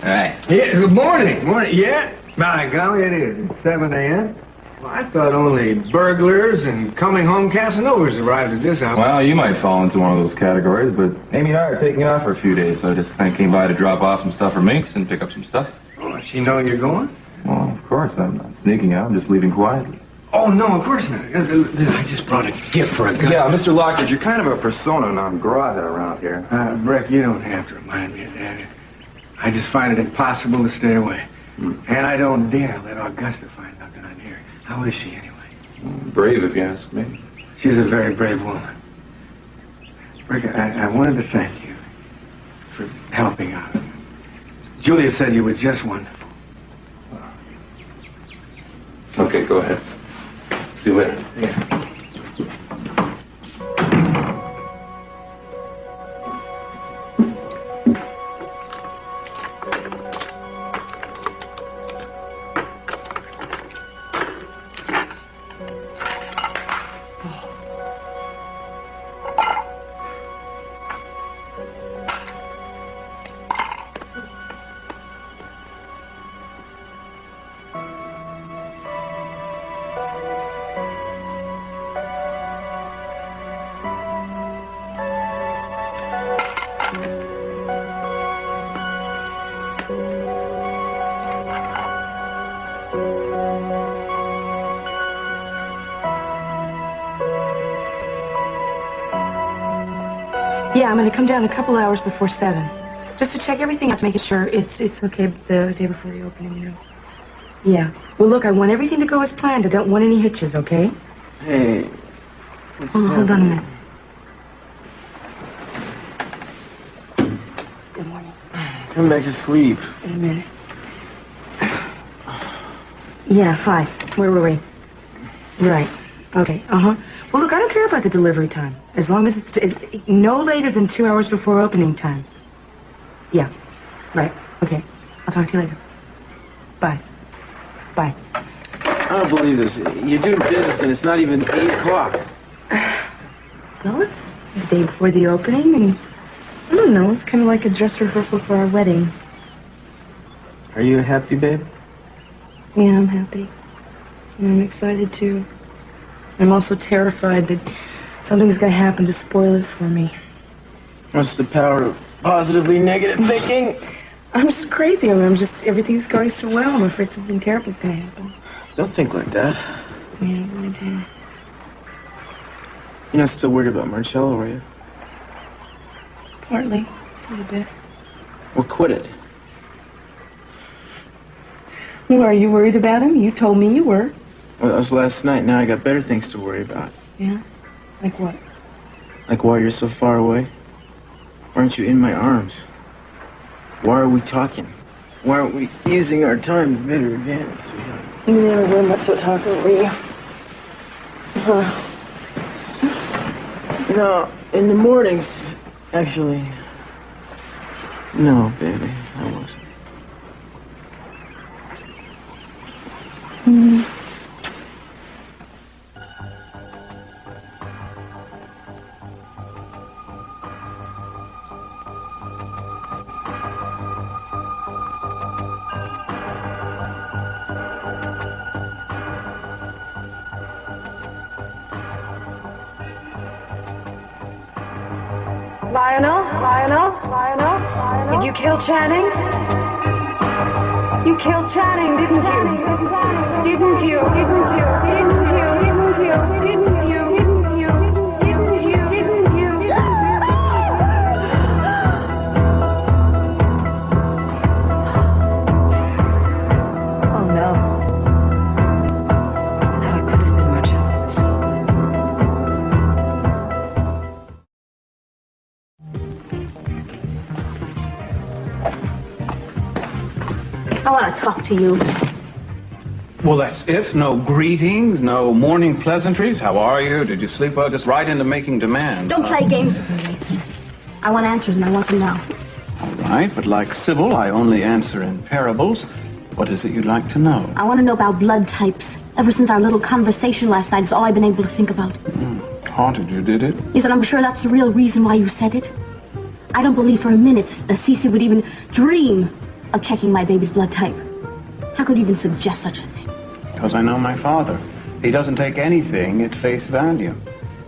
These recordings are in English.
Hey. Yeah, good morning. Morning. Yeah? By golly, it is. It's 7 a.m. Well, I thought only burglars and coming home Casanovas arrived at this hour. Well, you might fall into one of those categories, but Amy and I are taking off for a few days, so I just kind of came by to drop off some stuff for Minx and pick up some stuff. Oh, does she know you're going? Well, of course. I'm not sneaking out. I'm just leaving quietly. Oh, no, of course not. I just brought a gift for a guy. Yeah, Mr. Lockridge, you're kind of a persona non grata around here. Breck, you don't have to remind me of that. I just find it impossible to stay away. And I don't dare let Augusta find out that I'm here. How is she, anyway? Brave, if you ask me. She's a very brave woman. Breck, I wanted to thank you for helping out. Julia said you were just wonderful. Okay, go ahead. See you later. Yeah. Yeah, I'm going to come down a couple hours before 7. Just to check everything out, to make sure it's okay the day before the opening, you know. Yeah. Well, look, I want everything to go as planned. I don't want any hitches, okay? Hey. Hold on a minute. Good morning. Come back to sleep. In a minute. Yeah, 5. Where were we? Right. Okay, uh-huh. Well, look, I don't care about the delivery time. As long as it's no later than 2 hours before opening time. Yeah. Right. Okay. I'll talk to you later. Bye. Bye. I don't believe this. You're doing business and it's not even 8 o'clock. Well, it's the day before the opening, and I don't know. It's kind of like a dress rehearsal for our wedding. Are you happy, babe? Yeah, I'm happy. And I'm excited, too. I'm also terrified that something's going to happen to spoil it for me. What's the power of positively negative thinking? I'm just crazy. I mean, everything's going so well. I'm afraid something terrible's going to happen. Don't think like that. Yeah, I do. You're not still worried about Marcello, are you? Partly. A little bit. Well, quit it. Well, are you worried about him? You told me you were. Well, that was last night. Now I got better things to worry about. Yeah? Like what? Like why you're so far away. Why aren't you in my arms? Why are we talking? Why aren't we using our time to better advantage, sweetheart? You never were much of a talker, were you? No, in the mornings, actually. No, baby, I wasn't. Lionel, did you kill Channing? You killed Channing, didn't you? Didn't you? Didn't you? Didn't you? Didn't you? Didn't you? Didn't you? Didn't you? Didn't you? Oh, no. No, it could have been much else. I want to talk to you. Well, that's it. No greetings, no morning pleasantries. How are you? Did you sleep well? Just right into making demands. Don't play games with me, Mason. I want answers, and I want them now. All right, but like Sybil, I only answer in parables. What is it you'd like to know? I want to know about blood types. Ever since our little conversation last night, it's all I've been able to think about. Haunted you, did it? Yes, and I'm sure that's the real reason why you said it. I don't believe for a minute that Cece would even dream of checking my baby's blood type? How could you even suggest such a thing? Because I know my father. He doesn't take anything at face value.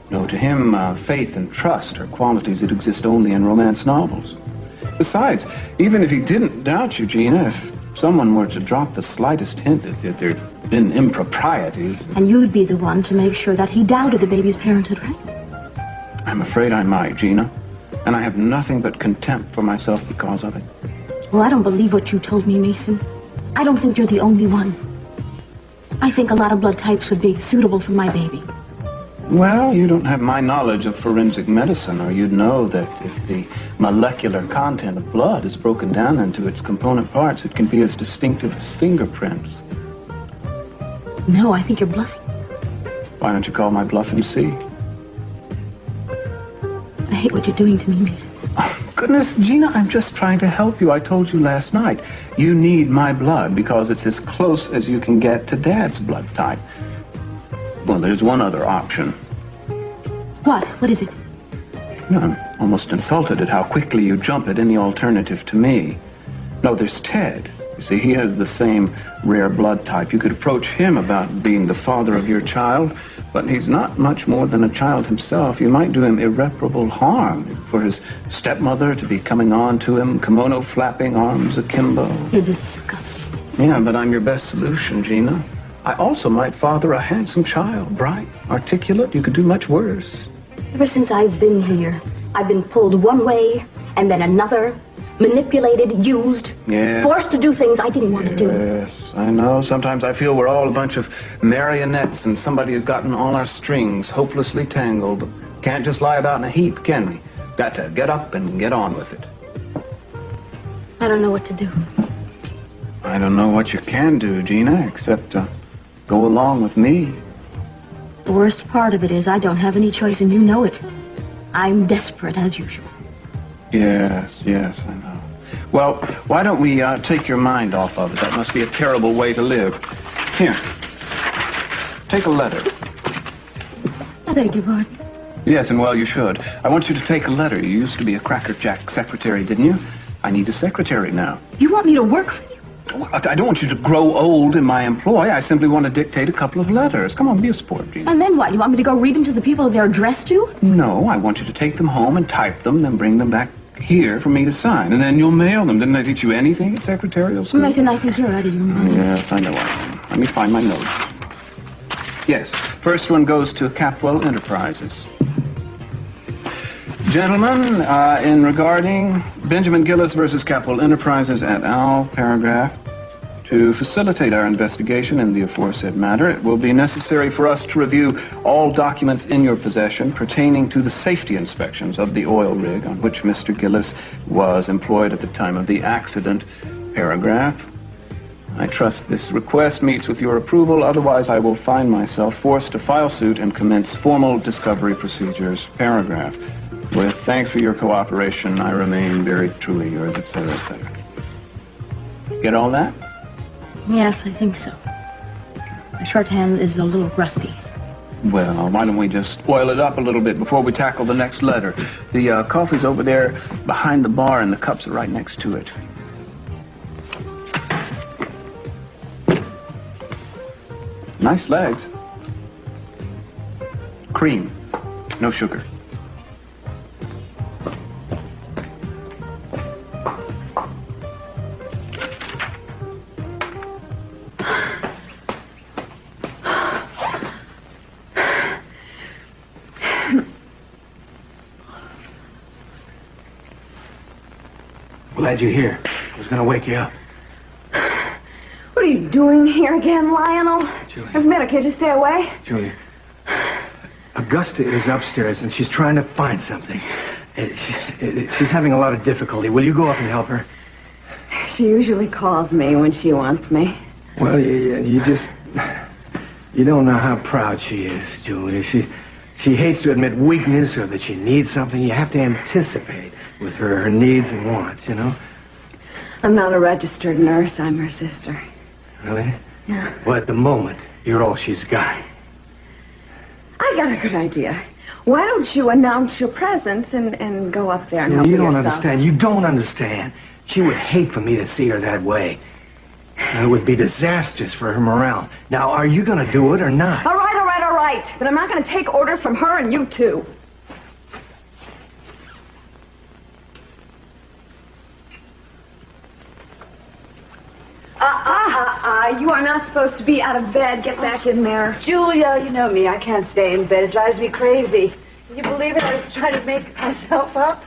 No, to him, faith and trust are qualities that exist only in romance novels. Besides, even if he didn't doubt you, Gina, if someone were to drop the slightest hint that there'd been improprieties... And you'd be the one to make sure that he doubted the baby's parenthood, right? I'm afraid I might, Gina. And I have nothing but contempt for myself because of it. Well, I don't believe what you told me, Mason. I don't think you're the only one. I think a lot of blood types would be suitable for my baby. Well, you don't have my knowledge of forensic medicine, or you'd know that if the molecular content of blood is broken down into its component parts, it can be as distinctive as fingerprints. No, I think you're bluffing. Why don't you call my bluff and see? I hate what you're doing to me, Mason. Oh, goodness, Gina, I'm just trying to help you. I told you last night. You need my blood because it's as close as you can get to Dad's blood type. Well, there's one other option. What? What is it? No, I'm almost insulted at how quickly you jump at any alternative to me. No, there's Ted. You see, he has the same rare blood type. You could approach him about being the father of your child, but he's not much more than a child himself. You might do him irreparable harm for his stepmother to be coming on to him, kimono flapping, arms akimbo. You're disgusting. Yeah, but I'm your best solution, Gina. I also might father a handsome child, bright, articulate. You could do much worse. Ever since I've been here, I've been pulled one way and then another, manipulated, used, forced to do things I didn't want to do. Yes, I know. Sometimes I feel we're all a bunch of marionettes and somebody has gotten all our strings hopelessly tangled. Can't just lie about in a heap, can we? Got to get up and get on with it. I don't know what to do. I don't know what you can do, Gina, except go along with me. The worst part of it is I don't have any choice, and you know it. I'm desperate, as usual. Yes, I know. Well, why don't we take your mind off of it? That must be a terrible way to live. Here, take a letter. I beg your pardon. Yes, and well, you should. I want you to take a letter. You used to be a crackerjack secretary, didn't you? I need a secretary now. You want me to work for you? I don't want you to grow old in my employ. I simply want to dictate a couple of letters. Come on, be a sport, Gina. And then what? You want me to go read them to the people they're addressed to? No, I want you to take them home and type them, then bring them back here for me to sign. And then you'll mail them. Didn't I teach you anything at secretarial school? Mason, I think you're out of your mind. Yes, I know I am. Let me find my notes. Yes, first one goes to Capwell Enterprises. Gentlemen, in regarding Benjamin Gillis versus Capwell Enterprises et al., paragraph, to facilitate our investigation in the aforesaid matter, it will be necessary for us to review all documents in your possession pertaining to the safety inspections of the oil rig on which Mr. Gillis was employed at the time of the accident, paragraph. I trust this request meets with your approval, otherwise I will find myself forced to file suit and commence formal discovery procedures, paragraph. With thanks for your cooperation, I remain very truly yours, etc., etc. Get all that? Yes, I think so. My shorthand is a little rusty. Well, why don't we just oil it up a little bit before we tackle the next letter? The coffee's over there behind the bar, and the cups are right next to it. Nice legs. Cream. No sugar. Glad you're here. I was gonna wake you up. What are you doing here again, Lionel? Julia. It's better, can't you stay away? Julia. Augusta is upstairs and she's trying to find something. She's having a lot of difficulty. Will you go up and help her? She usually calls me when she wants me. Well, you don't know how proud she is, Julia. She hates to admit weakness or that she needs something. You have to anticipate with her needs and wants, you know? I'm not a registered nurse. I'm her sister. Really? Yeah. Well, at the moment, you're all she's got. I got a good idea. Why don't you announce your presence and go up there and help You her don't yourself? understand. You don't understand. She would hate for me to see her that way. It would be disastrous for her morale. Now, are you going to do it or not? All right. But I'm not going to take orders from her and you too. You are not supposed to be out of bed. Get back in there. Julia, you know me. I can't stay in bed. It drives me crazy. Can you believe it? I was trying to make myself up.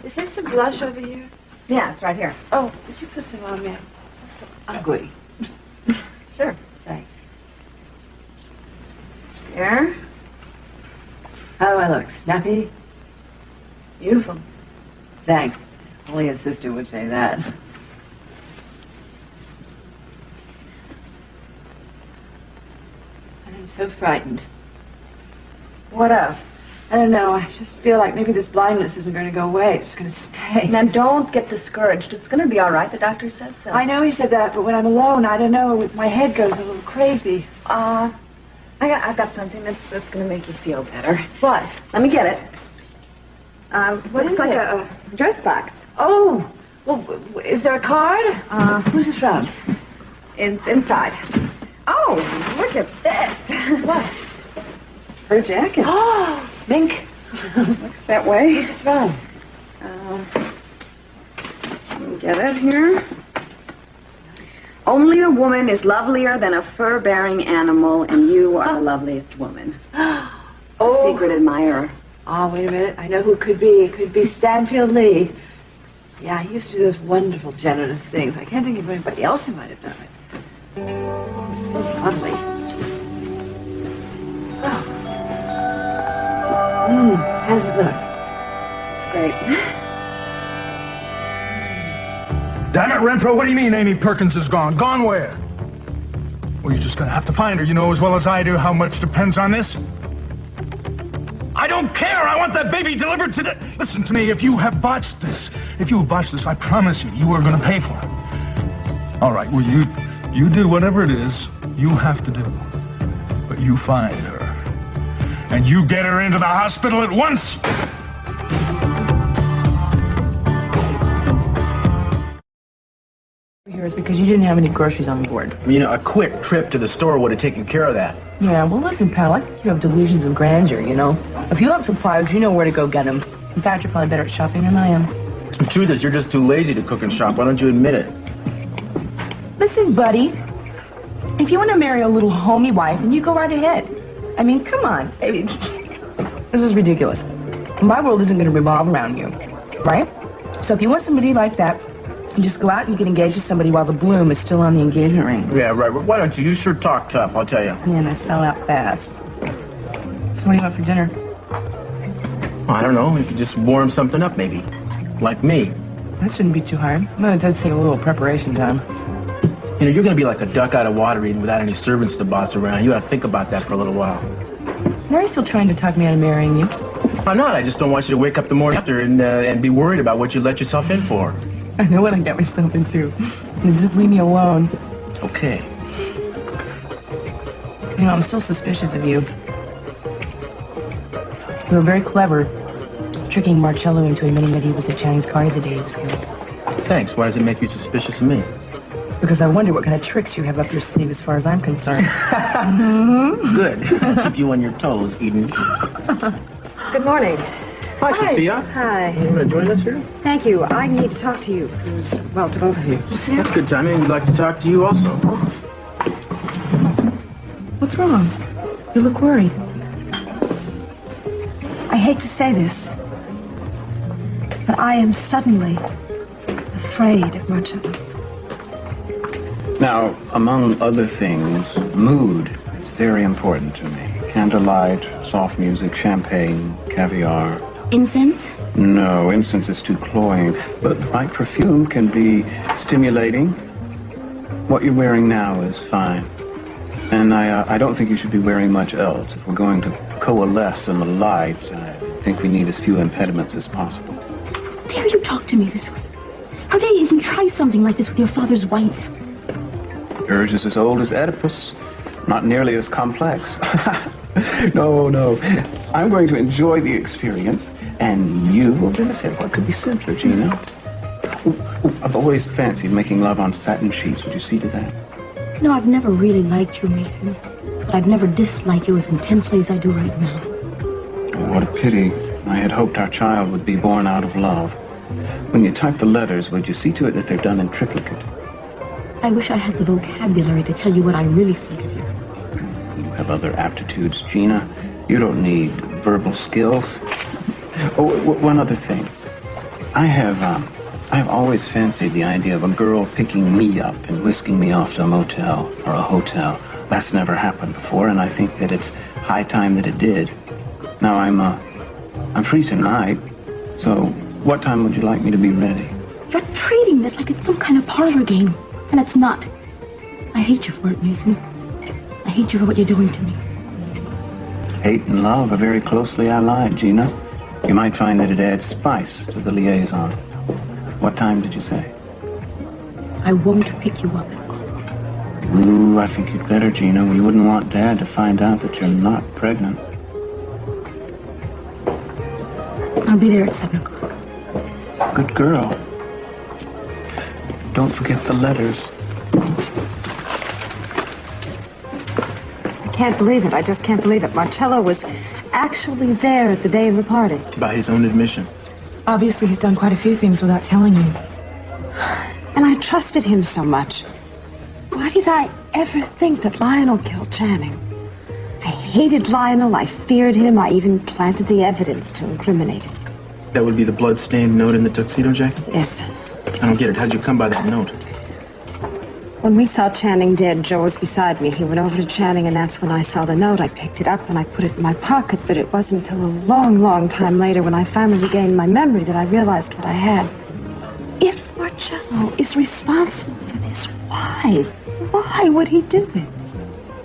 Is there some blush over here? Yeah, it's right here. Oh, would you put some on me? Ugly. Sure. Thanks. There. How do I look? Snappy? Beautiful. Thanks. Only a sister would say that. I'm so frightened. What of? I don't know. I just feel like maybe this blindness isn't going to go away. It's just going to stay. Now, don't get discouraged. It's going to be all right. The doctor said so. I know he said that, but when I'm alone, I don't know. My head goes a little crazy. I've got something that's going to make you feel better. What? Let me get it. What looks is like it? a dress box. Oh, well, is there a card? Who's it from? It's inside. Oh, look at this. What? Her jacket. Oh, mink. Looks that way. Who's it from? Let me get it here. Only a woman is lovelier than a fur-bearing animal, and you are the loveliest woman. Oh. Secret admirer. Oh, wait a minute. I know who it could be. It could be Stanfield Lee. Yeah, he used to do those wonderful, generous things. I can't think of anybody else who might have done it. It's lovely. Oh. How does it look? It's great. Damn it, Renfro, what do you mean Amy Perkins is gone? Gone where? Well, you're just gonna have to find her. You know as well as I do how much depends on this. I don't care. I want that baby delivered today. Listen to me. If you have botched this, I promise you are gonna pay for it. All right, well, you do whatever it is you have to do. But you find her. And you get her into the hospital at once. Here is because you didn't have any groceries on board. You know, a quick trip to the store would have taken care of that. Yeah, well, listen, pal, I think you have delusions of grandeur, you know. If you have supplies, you know where to go get them. In fact, you're probably better at shopping than I am. The truth is, you're just too lazy to cook and shop. Why don't you admit it? Listen, buddy, if you want to marry a little homey wife, then you go right ahead. I mean, come on. I mean, this is ridiculous. My world isn't going to revolve around you, right? So if you want somebody like that, you just go out and you get engaged to somebody while the bloom is still on the engagement ring. Yeah, right. Well, why don't you? You sure talk tough, I'll tell you. Man, I sell out fast. So what do you want for dinner? I don't know. You could just warm something up, maybe. Like me. That shouldn't be too hard. Well, it does take a little preparation time. You know, you're going to be like a duck out of water eating without any servants to boss around. You ought to think about that for a little while. Are you still trying to talk me out of marrying you? I'm not. I just don't want you to wake up the morning after and be worried about what you let yourself in for. I know what I got myself into. You just leave me alone. Okay. You know, I'm still suspicious of you. You were very clever, tricking Marcello into admitting that he was at Chang's party the day he was killed. Thanks. Why does it make you suspicious of me? Because I wonder what kind of tricks you have up your sleeve as far as I'm concerned. Good. I'll keep you on your toes, Eden. Good morning. Hi, Sophia. Hi. You want to join us here? Thank you. I need to talk to you. Well, to both of you. That's good timing. We'd like to talk to you also. What's wrong? You look worried. I hate to say this, but I am suddenly afraid of Marcello. Now, among other things, mood is very important to me. Candlelight, soft music, champagne, caviar. Incense? No, incense is too cloying, but the right perfume can be stimulating. What you're wearing now is fine. And I don't think you should be wearing much else. If we're going to coalesce in the light, I think we need as few impediments as possible. How dare you talk to me this way? How dare you even try something like this with your father's wife? Urge is as old as Oedipus, not nearly as complex. No. I'm going to enjoy the experience, and you will benefit. What could be simpler, Gina? I've always fancied making love on satin sheets. Would you see to that? You know, I've never really liked you, Mason. But I've never disliked you as intensely as I do right now. Oh, what a pity. I had hoped our child would be born out of love. When you type the letters, would you see to it that they're done in triplicate? I wish I had the vocabulary to tell you what I really think of you. You have other aptitudes, Gina. You don't need verbal skills. Oh, one other thing. I have always fancied the idea of a girl picking me up and whisking me off to a motel or a hotel. That's never happened before, and I think that it's high time that it did. Now, I'm free tonight, so what time would you like me to be ready? You're treating this like it's some kind of parlor game, and it's not. I hate you for it, Mason. I hate you for what you're doing to me. Hate and love are very closely allied, Gina. You might find that it adds spice to the liaison. What time did you say? I won't pick you up. Ooh, I think you'd better, Gina. We wouldn't want Dad to find out that you're not pregnant. I'll be there at 7 o'clock. Good girl. Don't forget the letters. I can't believe it. I just can't believe it. Marcello was actually there at the day of the party. By his own admission. Obviously, he's done quite a few things without telling you. And I trusted him so much. Why did I ever think that Lionel killed Channing? I hated Lionel. I feared him. I even planted the evidence to incriminate him. That would be the blood-stained note in the tuxedo jacket? Yes. I don't get it. How'd you come by that note? When we saw Channing dead, Joe was beside me. He went over to Channing, and that's when I saw the note. I picked it up and I put it in my pocket, but it wasn't until a long, long time later when I finally regained my memory that I realized what I had. If Marcello is responsible for this, why? Why would he do it?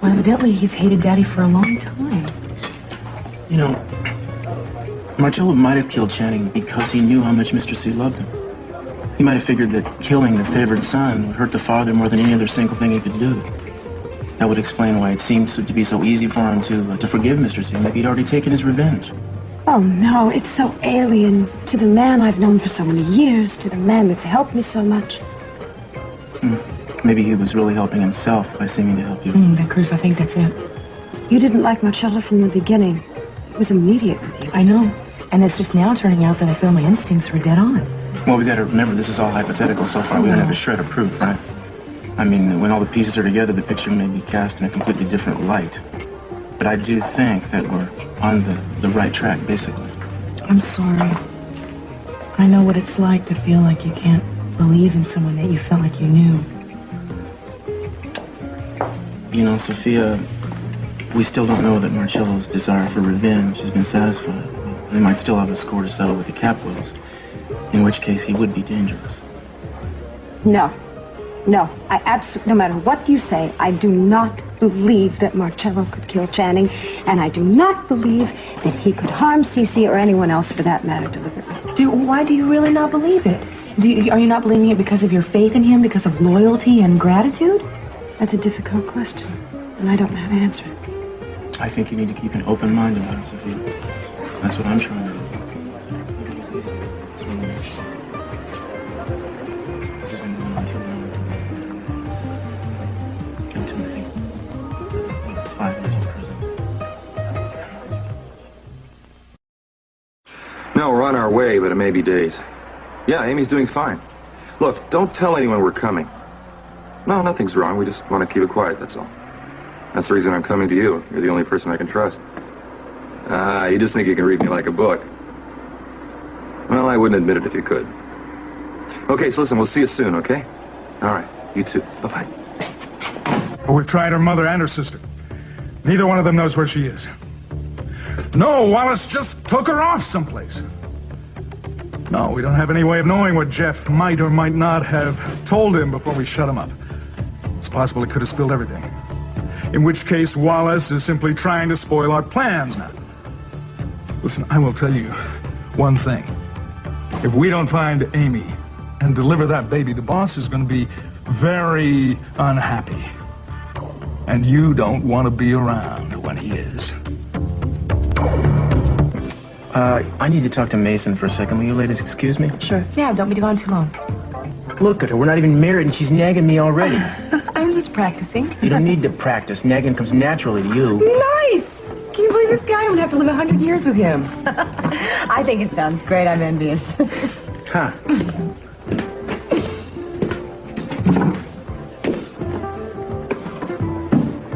Well, evidently, he's hated Daddy for a long time. You know, Marcello might have killed Channing because he knew how much Mr. C loved him. He might have figured that killing the favored son would hurt the father more than any other single thing he could do. That would explain why it seems to be so easy for him to forgive Mr. C. Maybe he'd already taken his revenge. Oh, no, it's so alien to the man I've known for so many years, to the man that's helped me so much. Maybe he was really helping himself by seeming to help you. Cruz, I think that's it. You didn't like Marcello from the beginning. It was immediate with you. I know. And it's just now turning out that I feel my instincts were dead on. Well, we gotta remember, this is all hypothetical so far. We don't have a shred of proof, right? I mean, when all the pieces are together, the picture may be cast in a completely different light. But I do think that we're on the right track, basically. I'm sorry. I know what it's like to feel like you can't believe in someone that you felt like you knew. You know, Sophia, we still don't know that Marcello's desire for revenge has been satisfied. They might still have a score to settle with the Capwells, in which case he would be dangerous. No. I absolutely, no matter what you say, I do not believe that Marcello could kill Channing, and I do not believe that he could harm Cece or anyone else for that matter deliberately. Why do you really not believe it? Are you not believing it because of your faith in him, because of loyalty and gratitude? That's a difficult question, and I don't know how to answer it. I think you need to keep an open mind about it, Sophia. That's what I'm trying to do. This has been going on too long. And to me, 5 years in prison. No, we're on our way, but it may be days. Yeah, Amy's doing fine. Look, don't tell anyone we're coming. No, nothing's wrong. We just want to keep it quiet, that's all. That's the reason I'm coming to you. You're the only person I can trust. You just think you can read me like a book. Well, I wouldn't admit it if you could. Okay, so listen, we'll see you soon, okay? All right, you too. Bye-bye. Well, we've tried her mother and her sister. Neither one of them knows where she is. No, Wallace just took her off someplace. No, we don't have any way of knowing what Jeff might or might not have told him before we shut him up. It's possible he could have spilled everything. In which case, Wallace is simply trying to spoil our plans now. Listen, I will tell you one thing. If we don't find Amy and deliver that baby, the boss is going to be very unhappy. And you don't want to be around when he is. I need to talk to Mason for a second. Will you ladies excuse me? Sure. Yeah, don't be gone too long. Look at her. We're not even married, and she's nagging me already. I'm just practicing. You don't need to practice. Nagging comes naturally to you. Nice! Can you believe this guy? I'm gonna have to live 100 years with him. I think it sounds great. I'm envious. Huh.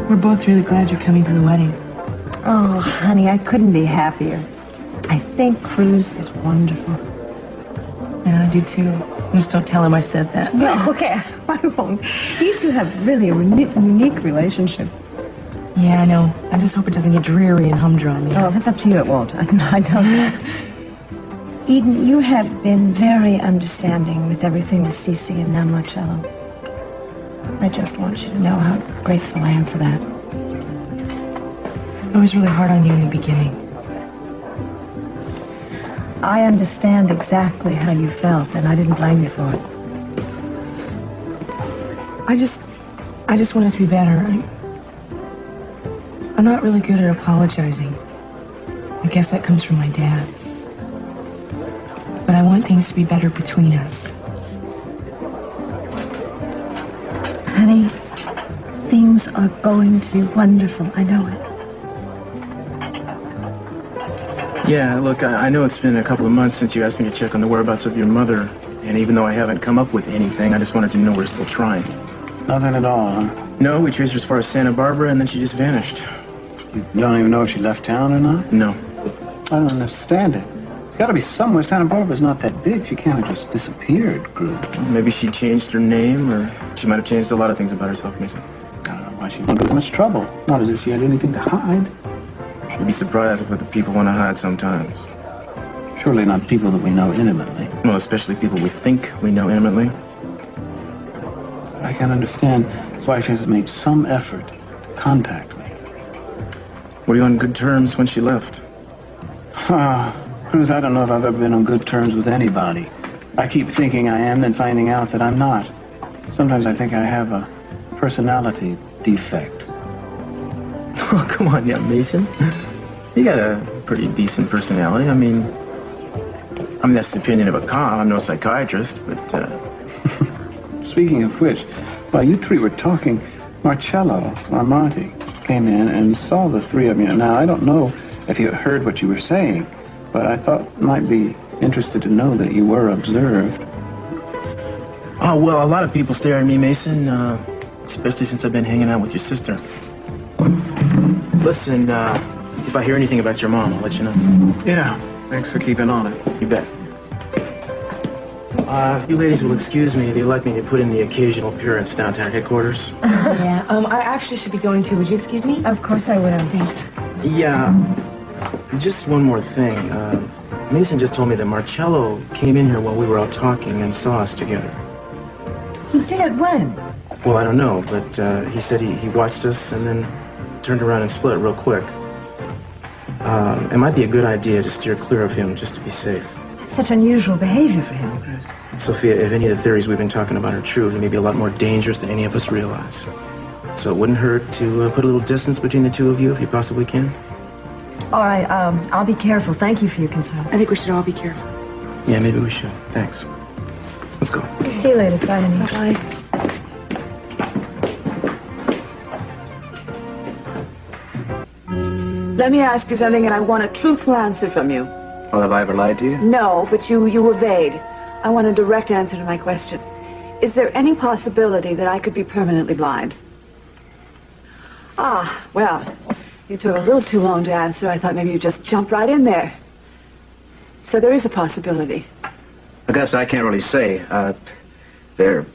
We're both really glad you're coming to the wedding. Oh, honey, I couldn't be happier. I think Cruz is wonderful. Yeah, I do too. Just don't tell him I said that. No, okay, I won't. You two have really a unique relationship. Yeah, I know. I just hope it doesn't get dreary and humdrum. Oh, that's up to you. It won't. I don't. Eden, you have been very understanding with everything with Cece and now Marcello. I just want you to know how grateful I am for that. I was really hard on you in the beginning. I understand exactly how you felt, and I didn't blame you for it. I just want it to be better. I'm not really good at apologizing. I guess that comes from my dad. But I want things to be better between us. Honey, things are going to be wonderful. I know it. Yeah, look, I know it's been a couple of months since you asked me to check on the whereabouts of your mother. And even though I haven't come up with anything, I just wanted to know we're still trying. Nothing at all, huh? No, we traced her as far as Santa Barbara, and then she just vanished. You don't even know if she left town or not? No. I don't understand it. It's got to be somewhere. Santa Barbara's not that big. She can't have just disappeared, Cruz. Maybe she changed her name, or she might have changed a lot of things about herself, Mason. I don't know why she went through much trouble. Not as if she had anything to hide. You'd be surprised at what the people want to hide sometimes. Surely not people that we know intimately. Well, especially people we think we know intimately. I can't understand. That's why she hasn't made some effort to contact me. Were you on good terms when she left? Cruz, I don't know if I've ever been on good terms with anybody. I keep thinking I am, then finding out that I'm not. Sometimes I think I have a personality defect. Oh, come on, yeah, Mason. You got a pretty decent personality. I mean, that's the opinion of a cop. I'm no psychiatrist, but, Speaking of which, while you three were talking, Marcello, or Marty, came in and saw the three of you. Now, I don't know if you heard what you were saying, but I thought you might be interested to know that you were observed. Oh, well, a lot of people stare at me, Mason, especially since I've been hanging out with your sister. Listen, if I hear anything about your mom, I'll let you know. Yeah, thanks for keeping on it. You bet. If you ladies will excuse me, they'd like me to put in the occasional appearance downtown headquarters. Yeah, I actually should be going too. Would you excuse me? Of course I will. Thanks. Yeah, just one more thing. Mason just told me that Marcello came in here while we were out talking and saw us together. He did? When? Well, I don't know, but he said he watched us and then turned around and split real quick. It might be a good idea to steer clear of him just to be safe. Such unusual behavior for him, Cruz. Sophia, if any of the theories we've been talking about are true, he may be a lot more dangerous than any of us realize. So it wouldn't hurt to put a little distance between the two of you if you possibly can. All right, I'll be careful. Thank you for your concern. I think we should all be careful. Yeah, maybe we should. Thanks. Let's go. See you later. Bye, honey. Bye. Let me ask you something, and I want a truthful answer from you. Well, have I ever lied to you? No, but you were vague. I want a direct answer to my question. Is there any possibility that I could be permanently blind? Ah, well, you took a little too long to answer. I thought maybe you'd just jump right in there. So there is a possibility. I guess I can't really say. There's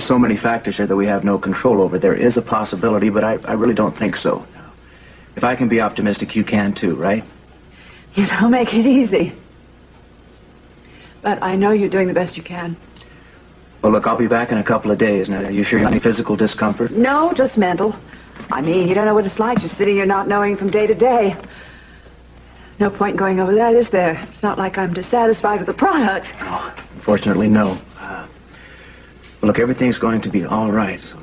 so many factors here that we have no control over. There is a possibility, but I really don't think so. If I can be optimistic, you can too, right? You don't make it easy. But I know you're doing the best you can. Well, look, I'll be back in a couple of days. Now, are you sure you have any physical discomfort? No, just mental. I mean, you don't know what it's like just sitting here not knowing from day to day. No point in going over that, is there? It's not like I'm dissatisfied with the product. Oh, unfortunately, no. Well, look, everything's going to be all right, so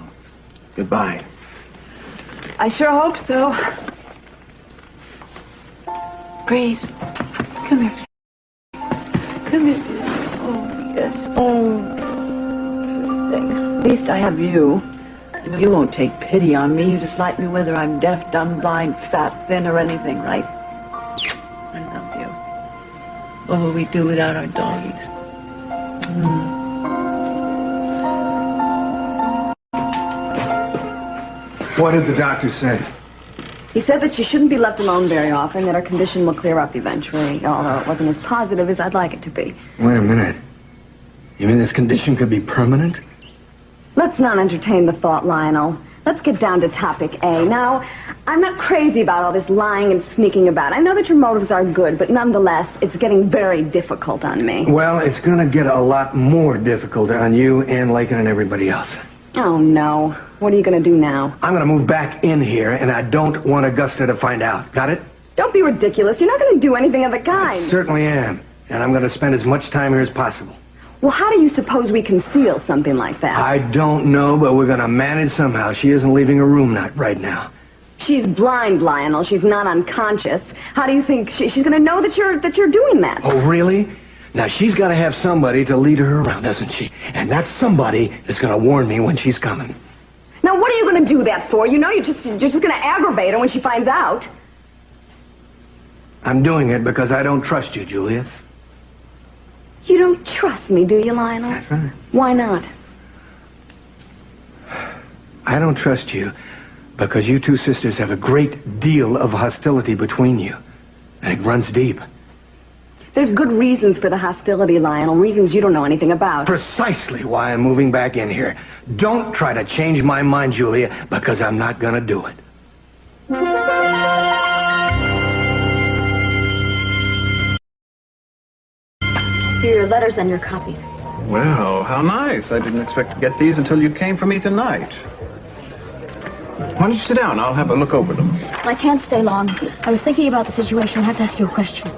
goodbye. I sure hope so. Grace, come here. Come here. Oh, yes. Oh. least I have you. You won't take pity on me. You just like me whether I'm deaf, dumb, blind, fat, thin, or anything, right? I love you. What will we do without our doggies? What did the doctor say? He said that she shouldn't be left alone very often, that her condition will clear up eventually, although it wasn't as positive as I'd like it to be. Wait a minute. You mean this condition could be permanent? Let's not entertain the thought, Lionel. Let's get down to topic A. Now, I'm not crazy about all this lying and sneaking about. I know that your motives are good, but nonetheless, it's getting very difficult on me. Well, it's going to get a lot more difficult on you and Lakin and everybody else. Oh, no. What are you going to do now? I'm going to move back in here, and I don't want Augusta to find out. Got it? Don't be ridiculous. You're not going to do anything of the kind. I certainly am. And I'm going to spend as much time here as possible. Well, how do you suppose we conceal something like that? I don't know, but we're going to manage somehow. She isn't leaving her room right now. She's blind, Lionel. She's not unconscious. How do you think she's going to know that you're doing that? Oh, really? Now, she's got to have somebody to lead her around, doesn't she? And that somebody is going to warn me when she's coming. Now, what are you going to do that for? You know, you're just going to aggravate her when she finds out. I'm doing it because I don't trust you, Juliet. You don't trust me, do you, Lionel? That's right. Why not? I don't trust you because you two sisters have a great deal of hostility between you. And it runs deep. There's good reasons for the hostility, Lionel. Reasons you don't know anything about. Precisely why I'm moving back in here. Don't try to change my mind, Julia, because I'm not going to do it. Here are your letters and your copies. Well, how nice. I didn't expect to get these until you came for me tonight. Why don't you sit down? I'll have a look over them. I can't stay long. I was thinking about the situation. I have to ask you a question.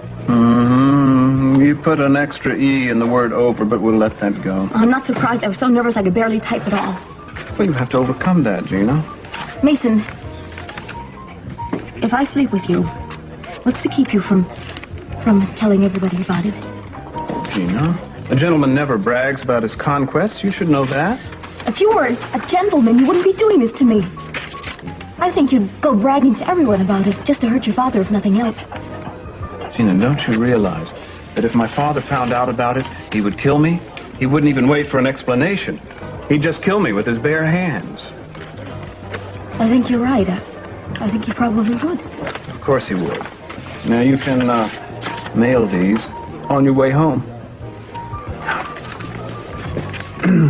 You put an extra E in the word over, but we'll let that go. I'm not surprised. I was so nervous I could barely type at all. Well, you have to overcome that, Gina. Mason, if I sleep with you, what's to keep you from telling everybody about it? Gina, a gentleman never brags about his conquests. You should know that. If you were a gentleman, you wouldn't be doing this to me. I think you'd go bragging to everyone about it, just to hurt your father, if nothing else. Gina, don't you realize that if my father found out about it, he would kill me? He wouldn't even wait for an explanation. He'd just kill me with his bare hands. I think you're right. I think he probably would. Of course he would. Now, you can mail these on your way home.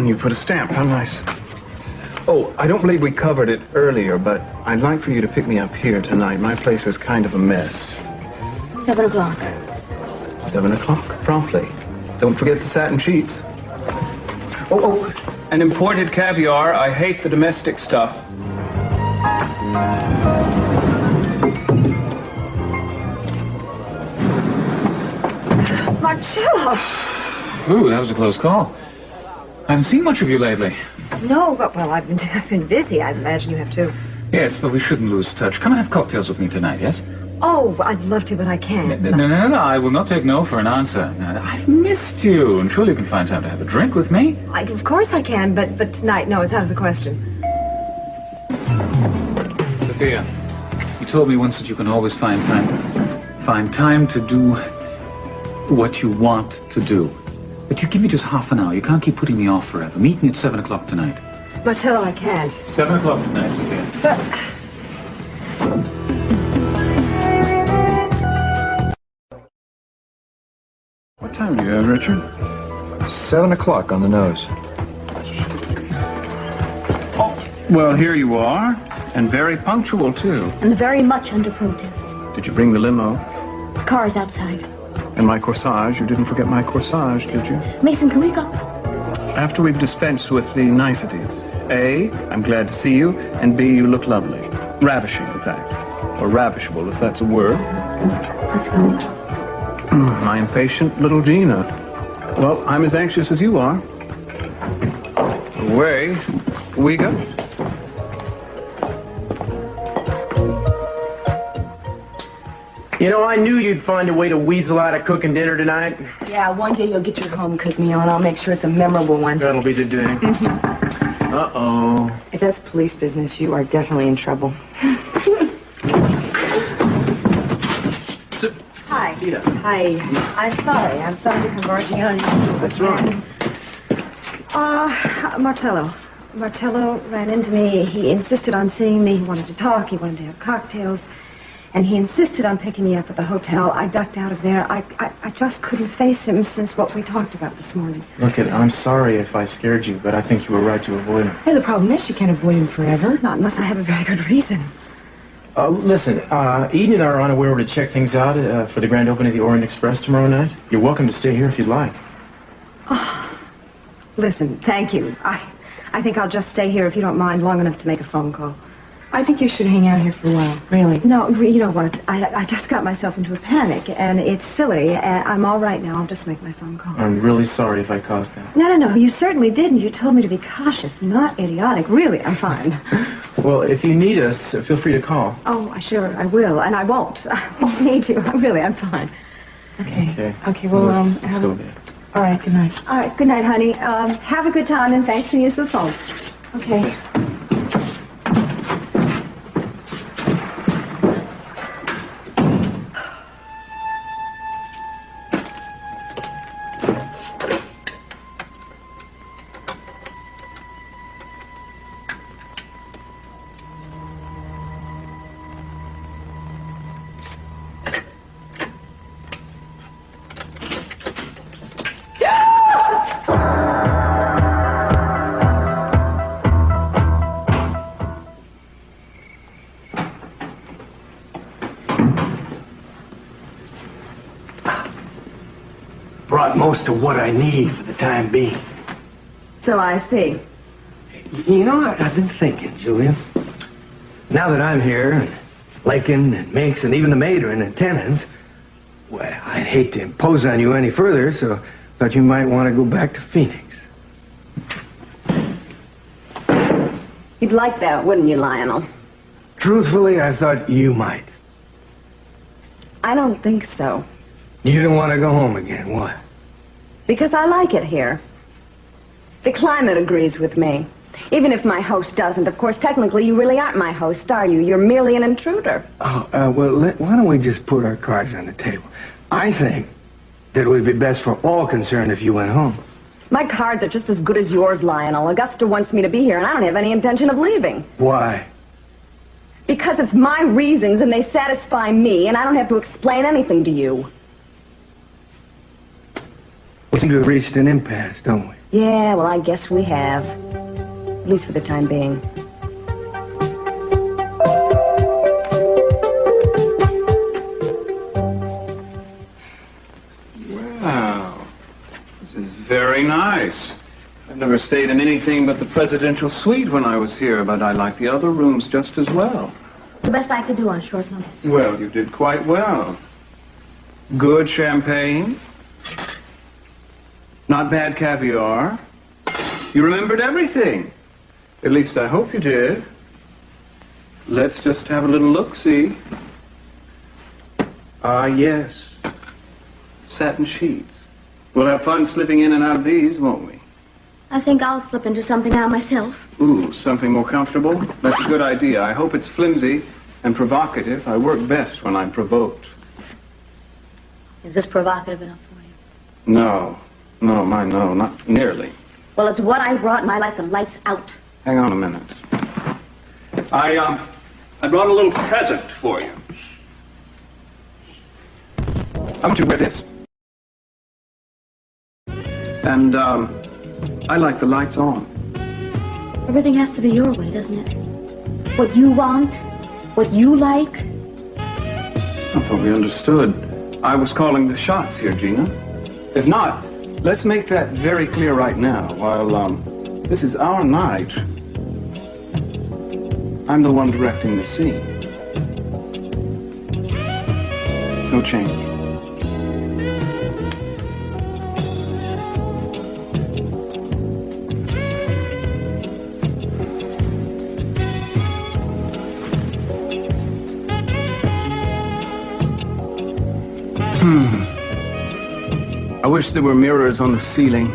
You put a stamp. How nice. Oh, I don't believe we covered it earlier, but I'd like for you to pick me up here tonight. My place is kind of a mess. 7 o'clock. 7 o'clock, promptly. Don't forget the satin sheets. Oh, and imported caviar. I hate the domestic stuff. Marcello! Ooh, that was a close call. I haven't seen much of you lately. No, but, well, I've been busy. I imagine you have too. Yes, but we shouldn't lose touch. Come and have cocktails with me tonight, yes? Oh, I'd love to, but I can't. No. I will not take no for an answer. I've missed you, and surely you can find time to have a drink with me. Of course I can, but tonight, no, it's out of the question. Sophia, you told me once that you can always find time to do what you want to do. But you give me just half an hour. You can't keep putting me off forever. Meet me at 7 o'clock tonight. Marcello, I can't. 7 o'clock tonight, Sophia. But... What time do you have, Richard? 7 o'clock on the nose. Oh, well, here you are. And very punctual, too. And very much under protest. Did you bring the limo? The car's outside. And my corsage? You didn't forget my corsage, did you? Mason, can we go? After we've dispensed with the niceties. A, I'm glad to see you, and B, you look lovely. Ravishing, in fact. Or ravishable, if that's a word. Let's go. My impatient little Gina. Well, I'm as anxious as you are. Away we go. You know, I knew you'd find a way to weasel out of cooking dinner tonight. Yeah, one day you'll get your home cooked meal, and I'll make sure it's a memorable one. That'll be the day. Uh-oh. If that's police business, you are definitely in trouble. Hi. Yeah. Hi. I'm sorry to come barging on you. What's wrong? Martello. Martello ran into me. He insisted on seeing me. He wanted to talk. He wanted to have cocktails. And he insisted on picking me up at the hotel. I ducked out of there. I just couldn't face him since what we talked about this morning. Look, I'm sorry if I scared you, but I think you were right to avoid him. Hey, the problem is you can't avoid him forever. Not unless I have a very good reason. Listen, Eden and I are on our way over to check things out for the grand opening of the Orient Express tomorrow night. You're welcome to stay here if you'd like. Listen, thank you. I think I'll just stay here if you don't mind long enough to make a phone call. I think you should hang out here for a while, really. No, you know what? I just got myself into a panic, and it's silly. I'm all right now. I'll just make my phone call. I'm really sorry if I caused that. No. You certainly didn't. You told me to be cautious, not idiotic. Really, I'm fine. Well, if you need us, feel free to call. Oh, sure, I will. And I won't. I won't need you. Really, I'm fine. Okay, well, let's go there. All right, good night. All right, good night, honey. Have a good time, and thanks for the use of the phone. Okay. Brought most of what I need for the time being. So I see. You know, I've been thinking, Julia. Now that I'm here, and Lakin and Minx and even the maid are in attendance, well, I'd hate to impose on you any further, so thought you might want to go back to Phoenix. You'd like that, wouldn't you, Lionel? Truthfully, I thought you might. I don't think so. You don't want to go home again, what? Because I like it here. The climate agrees with me. Even if my host doesn't. Of course, technically, you really aren't my host, are you? You're merely an intruder. Oh, why don't we just put our cards on the table? I think that it would be best for all concerned if you went home. My cards are just as good as yours, Lionel. Augusta wants me to be here, and I don't have any intention of leaving. Why? Because it's my reasons, and they satisfy me, and I don't have to explain anything to you. We seem to have reached an impasse, don't we? Yeah, well, I guess we have. At least for the time being. Wow. This is very nice. I've never stayed in anything but the presidential suite when I was here, but I like the other rooms just as well. The best I could do on short notice. Well, you did quite well. Good champagne. Not bad caviar. You remembered everything. At least I hope you did. Let's just have a little look-see. Ah, yes. Satin sheets. We'll have fun slipping in and out of these, won't we? I think I'll slip into something now myself. Ooh, something more comfortable? That's a good idea. I hope it's flimsy and provocative. I work best when I'm provoked. Is this provocative enough for you? No, not nearly. Well, it's what I brought, and I like the lights out. Hang on a minute. I brought a little present for you. I want you to wear this. And, I like the lights on. Everything has to be your way, doesn't it? What you want, what you like. I thought we understood. I was calling the shots here, Gina. If not, let's make that very clear right now. While, this is our night, I'm the one directing the scene. No change. I wish there were mirrors on the ceiling.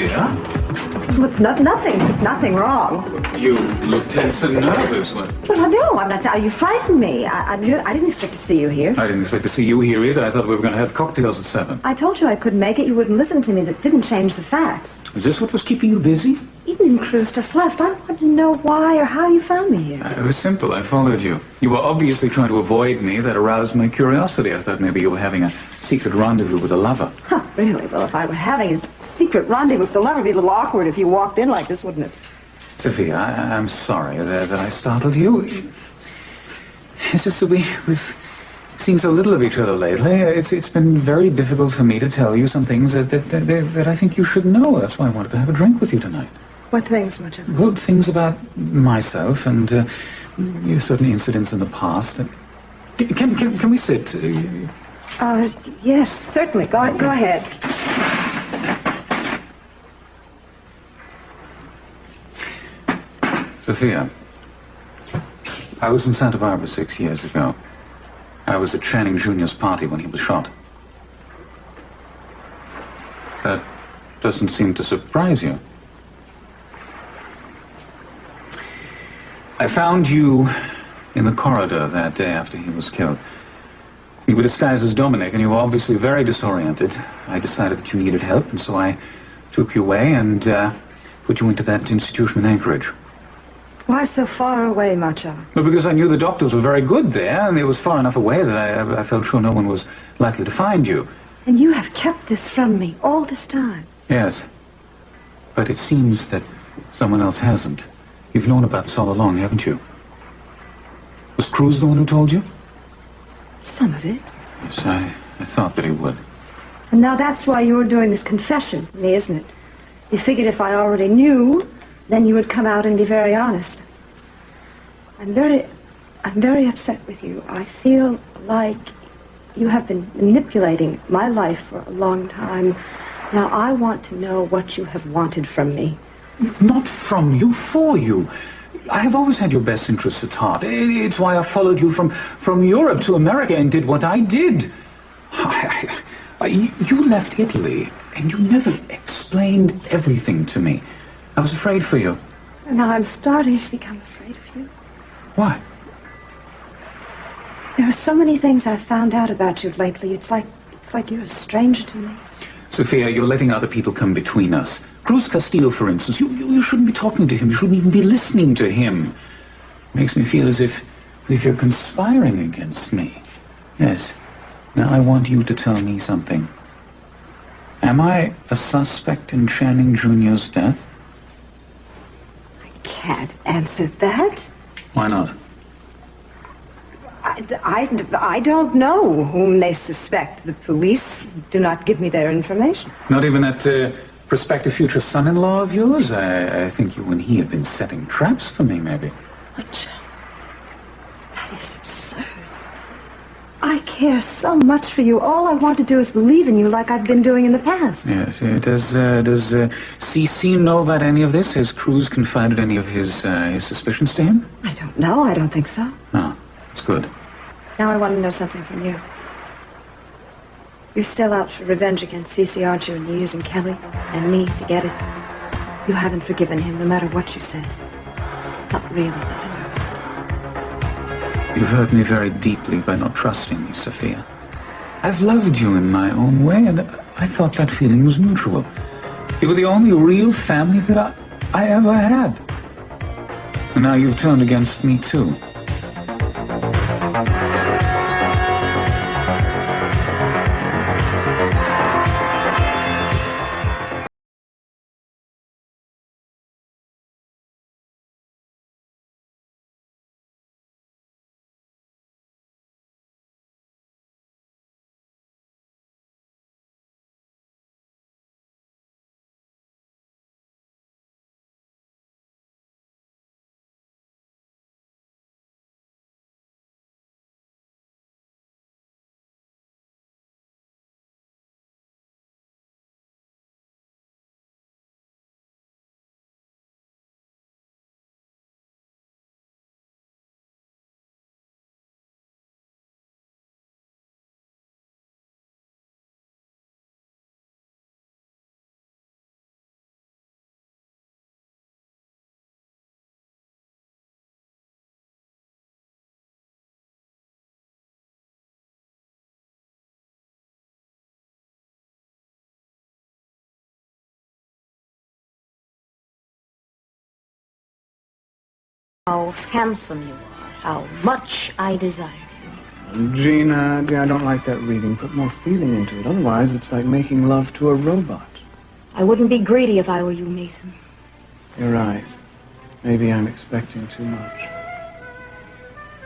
Sophia? Look, nothing. There's nothing wrong. You look tense and nervous. What? Well, no, I'm not. You frightened me. I didn't expect to see you here. I didn't expect to see you here either. I thought we were going to have cocktails at 7. I told you I couldn't make it. You wouldn't listen to me. That didn't change the facts. Is this what was keeping you busy? Eden and Cruz just left. I wanted to know why or how you found me here. It was simple. I followed you. You were obviously trying to avoid me. That aroused my curiosity. I thought maybe you were having a secret rendezvous with a lover. Huh, really? Well, if I were having a secret rendezvous with the lover, it'd be a little awkward if you walked in like this, wouldn't it? Sophia, I'm sorry that I startled you. It's just that we've seen so little of each other lately. It's been very difficult for me to tell you some things that I think you should know. That's why I wanted to have a drink with you tonight. What things, Much? Well, things about myself and certain incidents in the past. Can we sit? Yes, certainly. Go ahead. Sophia, I was in Santa Barbara 6 years ago. I was at Channing Jr.'s party when he was shot. That doesn't seem to surprise you. I found you in the corridor that day after he was killed. You were disguised as Dominic, and you were obviously very disoriented. I decided that you needed help, and so I took you away and put you into that institution in Anchorage. Why so far away, Macho? Well, because I knew the doctors were very good there, and it was far enough away that I felt sure no one was likely to find you. And you have kept this from me all this time. Yes. But it seems that someone else hasn't. You've known about this all along, haven't you? Was Cruz the one who told you? Some of it. Yes, I thought that he would. And now that's why you're doing this confession to me, isn't it? You figured if I already knew, then you would come out and be very honest. I'm very upset with you. I feel like you have been manipulating my life for a long time. Now I want to know what you have wanted from me. Not from you, for you. I have always had your best interests at heart. It's why I followed you from Europe to America and did what I did. You left Italy, and you never explained everything to me. I was afraid for you. Now I'm starting to become afraid of you. Why? There are so many things I've found out about you lately. It's like you're a stranger to me. Sophia, you're letting other people come between us. Cruz Castillo, for instance, you shouldn't be talking to him. You shouldn't even be listening to him. Makes me feel as if you're conspiring against me. Yes. Now I want you to tell me something. Am I a suspect in Channing Jr.'s death? I can't answer that. Why not? I don't know whom they suspect. The police do not give me their information. Not even that prospective future son-in-law of yours? I think you and he have been setting traps for me, maybe. That is absurd. I care so much for you. All I want to do is believe in you like I've been doing in the past. Yes. Does C.C. know about any of this? Has Cruz confided any of his suspicions to him? I don't know. I don't think so. No, that's good. Now I want to know something from you. You're still out for revenge against Cece, aren't you? And you're using Kelly and me to get it. You haven't forgiven him, no matter what you said. Not really. You've hurt me very deeply by not trusting me, Sophia. I've loved you in my own way, and I thought that feeling was mutual. You were the only real family that I ever had. And now you've turned against me, too. how handsome you are, how much I desire you. Gina, I don't like that reading. Put more feeling into it. Otherwise, it's like making love to a robot. I wouldn't be greedy if I were you, Mason. You're right. Maybe I'm expecting too much.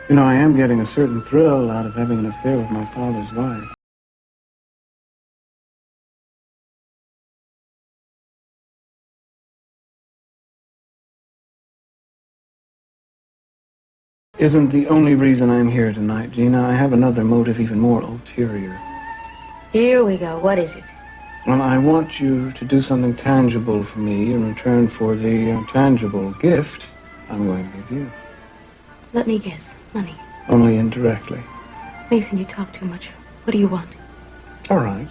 You know, I am getting a certain thrill out of having an affair with my father's wife. Isn't the only reason I'm here tonight, Gina. I have another motive even more ulterior. Here we go. What is it? Well, I want you to do something tangible for me in return for the tangible gift I'm going to give you. Let me guess. Money. Only indirectly. Mason, you talk too much. What do you want? All right.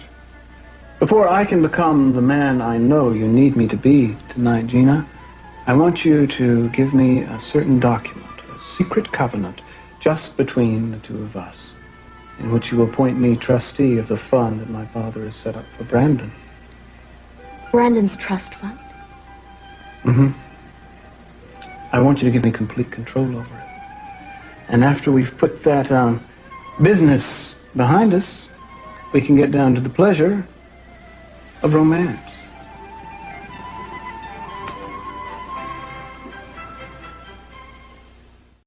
Before I can become the man I know you need me to be tonight, Gina, I want you to give me a certain document, a secret covenant, just between the two of us, in which you appoint me trustee of the fund that my father has set up for Brandon. Brandon's trust fund? Mm-hmm. I want you to give me complete control over it. And after we've put that business behind us, we can get down to the pleasure of romance.